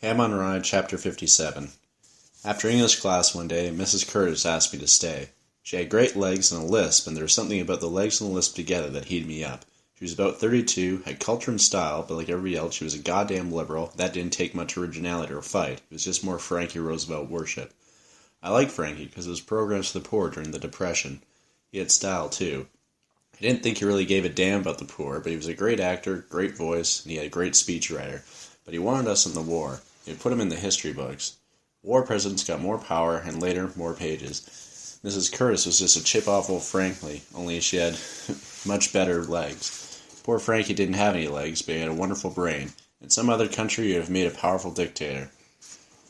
On Rye, Chapter 57. After English class one day, Mrs. Curtis asked me to stay. She had great legs and a lisp, and there was something about the legs and the lisp together that heated me up. She was about 32, had culture and style, but like everybody else, she was a goddamn liberal. That didn't take much originality or fight. It was just more Frankie Roosevelt worship. I liked Frankie because it was programs for the poor during the Depression. He had style, too. I didn't think he really gave a damn about the poor, but he was a great actor, great voice, and he had a great speechwriter. But he wanted us in the war. He would put him in the history books. War presidents got more power, and later, more pages. Mrs. Curtis was just a chip off old Frankie, only she had much better legs. Poor Frankie didn't have any legs, but he had a wonderful brain. In some other country, he would have made a powerful dictator.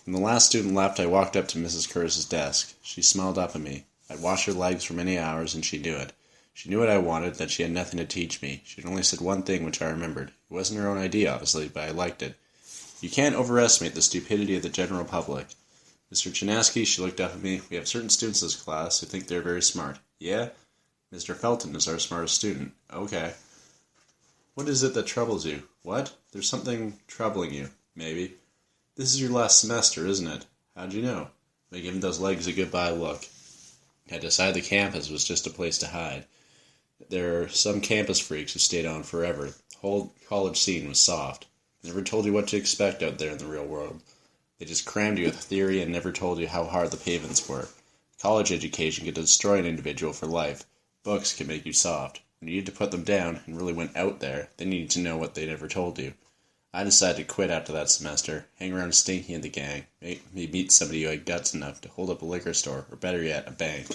When the last student left, I walked up to Mrs. Curtis's desk. She smiled up at me. I'd watched her legs for many hours, and she knew it. She knew what I wanted, that she had nothing to teach me. She'd only said one thing which I remembered. It wasn't her own idea, obviously, but I liked it. You can't overestimate the stupidity of the general public. Mr. Chinaski, she looked up at me. We have certain students in this class who think they're very smart. Yeah? Mr. Felton is our smartest student. Okay. What is it that troubles you? What? There's something troubling you. Maybe. This is your last semester, isn't it? How'd you know? By giving those legs a goodbye look. I decided the campus was just a place to hide. There are some campus freaks who stayed on forever. The whole college scene was soft. They never told you what to expect out there in the real world. They just crammed you with theory and never told you how hard the pavements were. College education could destroy an individual for life. Books can make you soft. When you needed to put them down and really went out there, they needed to know what they never told you. I decided to quit after that semester, hang around Stinky and the gang, make me meet somebody who had guts enough to hold up a liquor store, or better yet, a bank.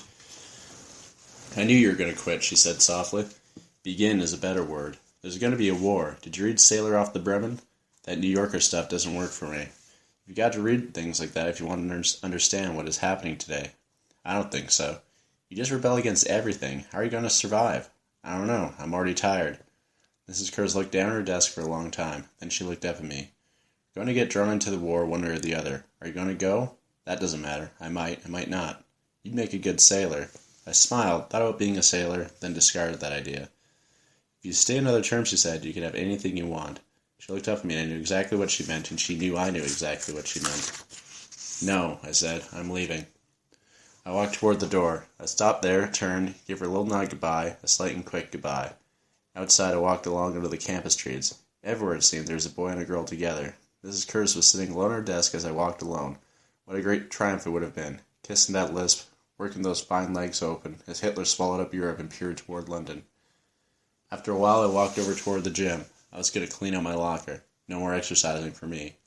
I knew you were going to quit, she said softly. Begin is a better word. There's going to be a war. Did you read Sailor Off the Bremen? That New Yorker stuff doesn't work for me. You've got to read things like that if you want to understand what is happening today. I don't think so. You just rebel against everything. How are you going to survive? I don't know. I'm already tired. Mrs. Kurz looked down at her desk for a long time. Then she looked up at me. You're going to get drawn into the war one way or the other. Are you going to go? That doesn't matter. I might not. You'd make a good sailor. I smiled, thought about being a sailor, then discarded that idea. If you stay another term, she said, you can have anything you want. She looked up at me and I knew exactly what she meant, and she knew I knew exactly what she meant. No, I said, I'm leaving. I walked toward the door. I stopped there, turned, gave her a little nod goodbye, a slight and quick goodbye. Outside I walked along under the campus trees. Everywhere it seemed there was a boy and a girl together. Mrs. Curtis was sitting alone at her desk as I walked alone. What a great triumph it would have been, kissing that lisp, working those fine legs open, as Hitler swallowed up Europe and peered toward London. After a while I walked over toward the gym. I was going to clean out my locker. No more exercising for me.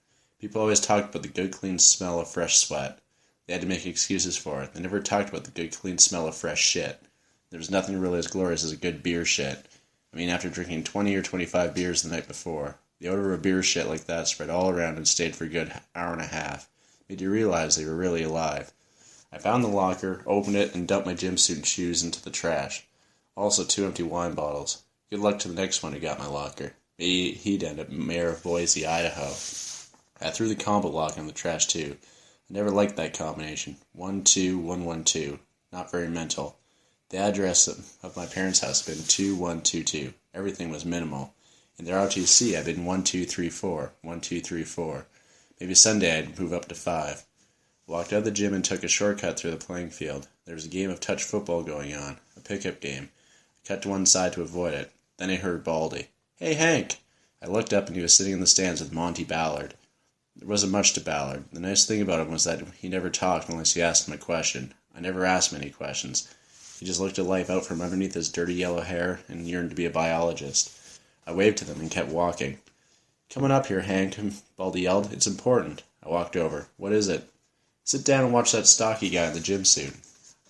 People always talked about the good clean smell of fresh sweat. They had to make excuses for it. They never talked about the good clean smell of fresh shit. There was nothing really as glorious as a good beer shit. I mean, after drinking 20 or 25 beers the night before, the odor of a beer shit like that spread all around and stayed for a good hour and a half. Made you realize they were really alive. I found the locker, opened it, and dumped my gym suit and shoes into the trash. Also 2 empty wine bottles. Good luck to the next one who got my locker. Maybe he'd end up mayor of Boise, Idaho. I threw the combo lock in the trash too. I never liked that combination. 12112. Not very mental. The address of my parents' house had been 2122. Everything was minimal. In their RTC, I'd been 1234. 1234. Maybe someday I'd move up to 5. I walked out of the gym and took a shortcut through the playing field. There was a game of touch football going on. A pickup game. I cut to one side to avoid it. Then I heard Baldy. Hey, Hank! I looked up and he was sitting in the stands with Monty Ballard. There wasn't much to Ballard. The nice thing about him was that he never talked unless you asked him a question. I never asked him any questions. He just looked at life out from underneath his dirty yellow hair and yearned to be a biologist. I waved to them and kept walking. Coming up here, Hank, Baldy yelled. It's important. I walked over. What is it? Sit down and watch that stocky guy in the gym suit.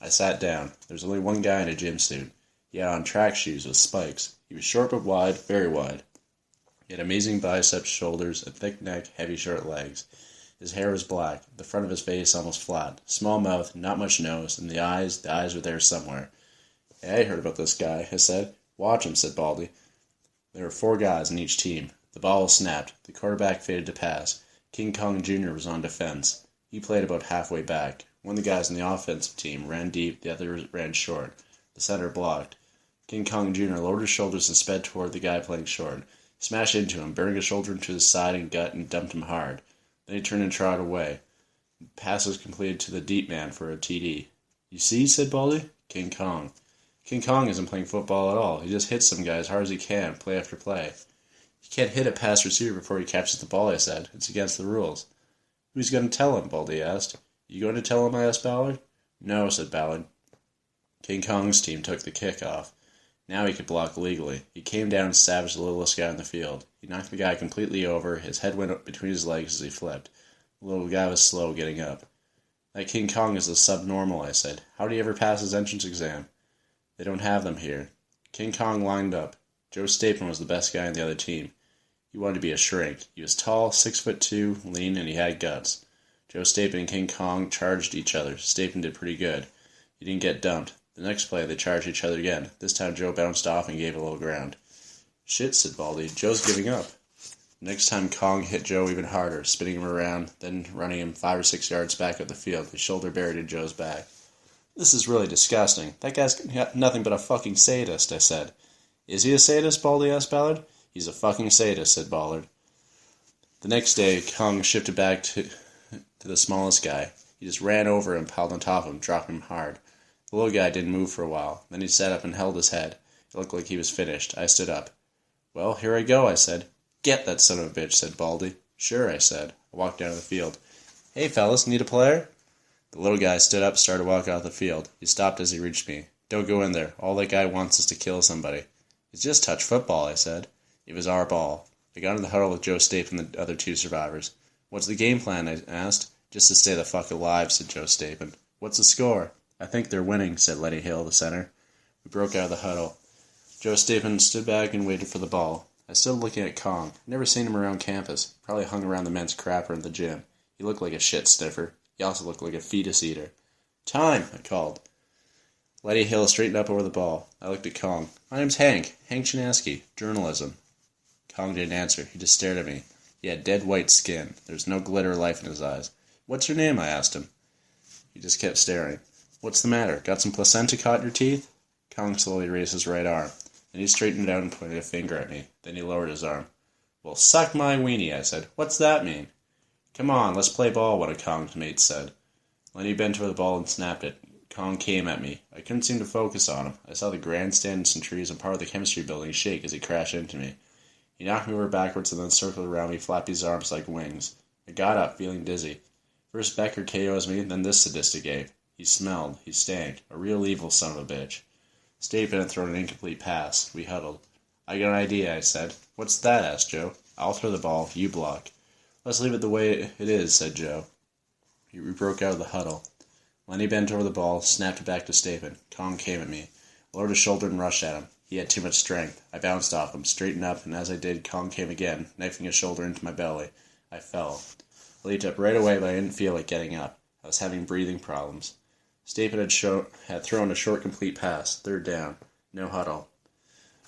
I sat down. There was only one guy in a gym suit. He had on track shoes with spikes. He was short but wide, very wide. He had amazing biceps, shoulders, a thick neck, heavy short legs. His hair was black, the front of his face almost flat, small mouth, not much nose, and the eyes were there somewhere. Hey, I heard about this guy, I said. Watch him, said Baldy. There were 4 guys in each team. The ball was snapped. The quarterback faded to pass. King Kong Jr. was on defense. He played about halfway back. One of the guys on the offensive team ran deep, the other ran short. The center blocked. King Kong Jr. lowered his shoulders and sped toward the guy playing short. He smashed into him, burning his shoulder into his side and gut, and dumped him hard. Then he turned and trotted away. Pass was completed to the deep man for a TD. You see, said Baldy. King Kong. King Kong isn't playing football at all. He just hits some guy as hard as he can, play after play. You can't hit a pass receiver before he catches the ball, I said. It's against the rules. Who's going to tell him? Baldy asked. You going to tell him? I asked Ballard. No, said Ballard. King Kong's team took the kickoff. Now he could block legally. He came down and savaged the littlest guy on the field. He knocked the guy completely over. His head went up between his legs as he flipped. The little guy was slow getting up. That King Kong is a subnormal, I said. How did he ever pass his entrance exam? They don't have them here. King Kong lined up. Joe Stapen was the best guy on the other team. He wanted to be a shrink. He was tall, 6'2", lean, and he had guts. Joe Stapen and King Kong charged each other. Stapen did pretty good. He didn't get dumped. The next play, they charged each other again. This time Joe bounced off and gave a little ground. Shit, said Baldy. Joe's giving up. Next time Kong hit Joe even harder, spinning him around, then running him 5 or 6 yards back up the field, his shoulder buried in Joe's back. This is really disgusting. That guy's got nothing but a fucking sadist, I said. Is he a sadist? Baldy asked Ballard. He's a fucking sadist, said Ballard. The next day, Kong shifted back to the smallest guy. He just ran over and piled on top of him, dropping him hard. The little guy didn't move for a while. Then he sat up and held his head. It looked like he was finished. I stood up. Well, here I go, I said. Get that son of a bitch, said Baldy. Sure, I said. I walked down to the field. Hey, fellas, need a player? The little guy stood up and started to walk out the field. He stopped as he reached me. Don't go in there. All that guy wants is to kill somebody. It's just touch football, I said. It was our ball. I got in the huddle with Joe Stape and the other 2 survivors. What's the game plan, I asked. Just to stay the fuck alive, said Joe Stapen. What's the score? I think they're winning, said Letty Hill, the center. We broke out of the huddle. Joe Stapen stood back and waited for the ball. I stood looking at Kong. I'd never seen him around campus. Probably hung around the men's crapper in the gym. He looked like a shit sniffer. He also looked like a fetus eater. Time, I called. Letty Hill straightened up over the ball. I looked at Kong. My name's Hank Chinaski, journalism. Kong didn't answer. He just stared at me. He had dead white skin. There was no glitter or life in his eyes. What's your name? I asked him. He just kept staring. What's the matter? Got some placenta caught in your teeth? Kong slowly raised his right arm. Then he straightened out and pointed a finger at me. Then he lowered his arm. Well, suck my weenie, I said. What's that mean? Come on, let's play ball, one of Kong's mates said. Lenny bent over the ball and snapped it. Kong came at me. I couldn't seem to focus on him. I saw the grandstand and some trees and part of the chemistry building shake as he crashed into me. He knocked me over backwards and then circled around me, flapping his arms like wings. I got up, feeling dizzy. First Becker KOs me, then this sadistic ape. He smelled. He stank. A real evil son of a bitch. Stapen had thrown an incomplete pass. We huddled. I got an idea, I said. What's that? Asked Joe. I'll throw the ball. You block. Let's leave it the way it is, said Joe. We broke out of the huddle. Lenny bent over the ball, snapped it back to Stapen. Kong came at me. I lowered his shoulder and rushed at him. He had too much strength. I bounced off him, straightened up, and as I did, Kong came again, knifing his shoulder into my belly. I fell. I leaped up right away, but I didn't feel like getting up. I was having breathing problems. Stapen had thrown a short, complete pass. 3rd down. No huddle.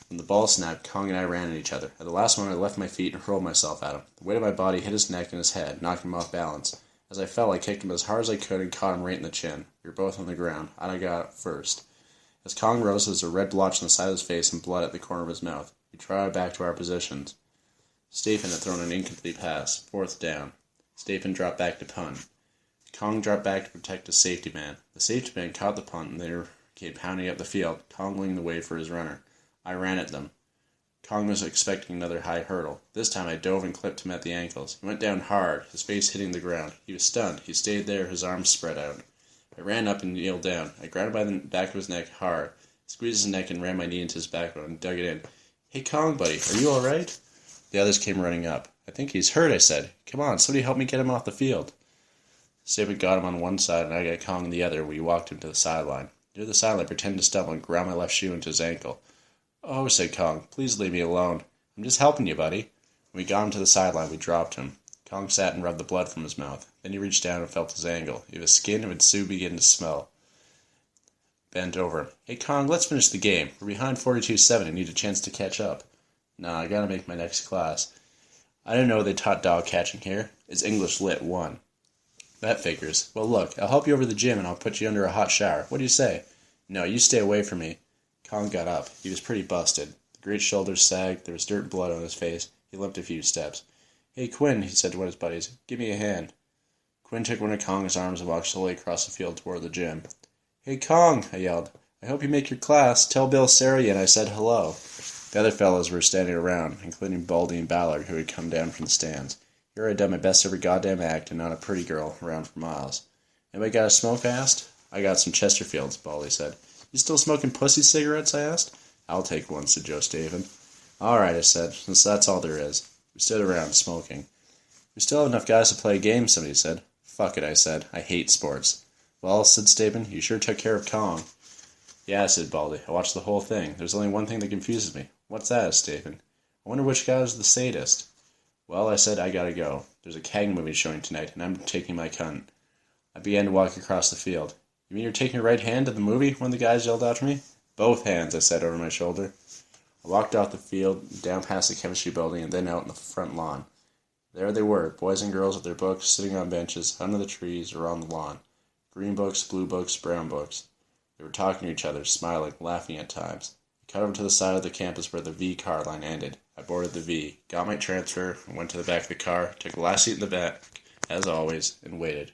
When the ball snapped, Kong and I ran at each other. At the last moment, I left my feet and hurled myself at him. The weight of my body hit his neck and his head, knocking him off balance. As I fell, I kicked him as hard as I could and caught him right in the chin. We were both on the ground, and I got up first. As Kong rose, there was a red blotch on the side of his face and blood at the corner of his mouth. We trotted back to our positions. Stapen had thrown an incomplete pass. 4th down. Stapen dropped back to punt. Kong dropped back to protect his safety man. The safety man caught the punt, and they came pounding up the field, Kong leading the way for his runner. I ran at them. Kong was expecting another high hurdle. This time I dove and clipped him at the ankles. He went down hard, his face hitting the ground. He was stunned. He stayed there, his arms spread out. I ran up and kneeled down. I grabbed him by the back of his neck hard, squeezed his neck and ran my knee into his backbone and dug it in. Hey, Kong, buddy, are you all right? The others came running up. I think he's hurt, I said. Come on, somebody help me get him off the field. Stapen got him on one side and I got Kong on the other. We walked him to the sideline. Near the sideline, I pretended to stumble and ground my left shoe into his ankle. Oh, said Kong, please leave me alone. I'm just helping you, buddy. When we got him to the sideline, we dropped him. Kong sat and rubbed the blood from his mouth. Then he reached down and felt his ankle. If his skin would soon begin to smell. Bent over. Hey, Kong, let's finish the game. We're behind 42-7 and need a chance to catch up. Nah, I gotta make my next class. I didn't know they taught dog catching here. It's English Lit 1. That figures. Well, look, I'll help you over to the gym and I'll put you under a hot shower. What do you say? No, you stay away from me. Kong got up. He was pretty busted. The great shoulders sagged. There was dirt and blood on his face. He limped a few steps. "Hey, Quinn," he said to one of his buddies, "give me a hand." Quinn took one of Kong's arms and walked slowly across the field toward the gym. "Hey, Kong," I yelled. "I hope you make your class. Tell Bill Sarah I said hello." The other fellows were standing around, including Baldy and Ballard, who had come down from the stands. Here I had done my best every goddamn act and not a pretty girl around for miles. "Anybody got a smoke?" I asked. "I got some Chesterfields," Baldy said. "You still smoking pussy cigarettes?" I asked. "I'll take one," said Joe Staven. "All right," I said, "since that's all there is." We stood around, smoking. "We still have enough guys to play a game," somebody said. "Fuck it," I said. "I hate sports." "Well," said Staben, "you sure took care of Kong." "Yeah," said Baldy. "I watched the whole thing. There's only one thing that confuses me." "What's that?" asked Staben. "I wonder which guy was the sadist." "Well," I said, "I gotta go. There's a keg movie showing tonight, and I'm taking my cunt." I began to walk across the field. "You mean you're taking your right hand to the movie?" one of the guys yelled after me. "Both hands," I said over my shoulder. I walked off the field, down past the chemistry building, and then out in the front lawn. There they were, boys and girls with their books, sitting on benches, under the trees, or on the lawn. Green books, blue books, brown books. They were talking to each other, smiling, laughing at times. I cut over to the side of the campus where the V car line ended. I boarded the V, got my transfer, and went to the back of the car, took the last seat in the back, as always, and waited.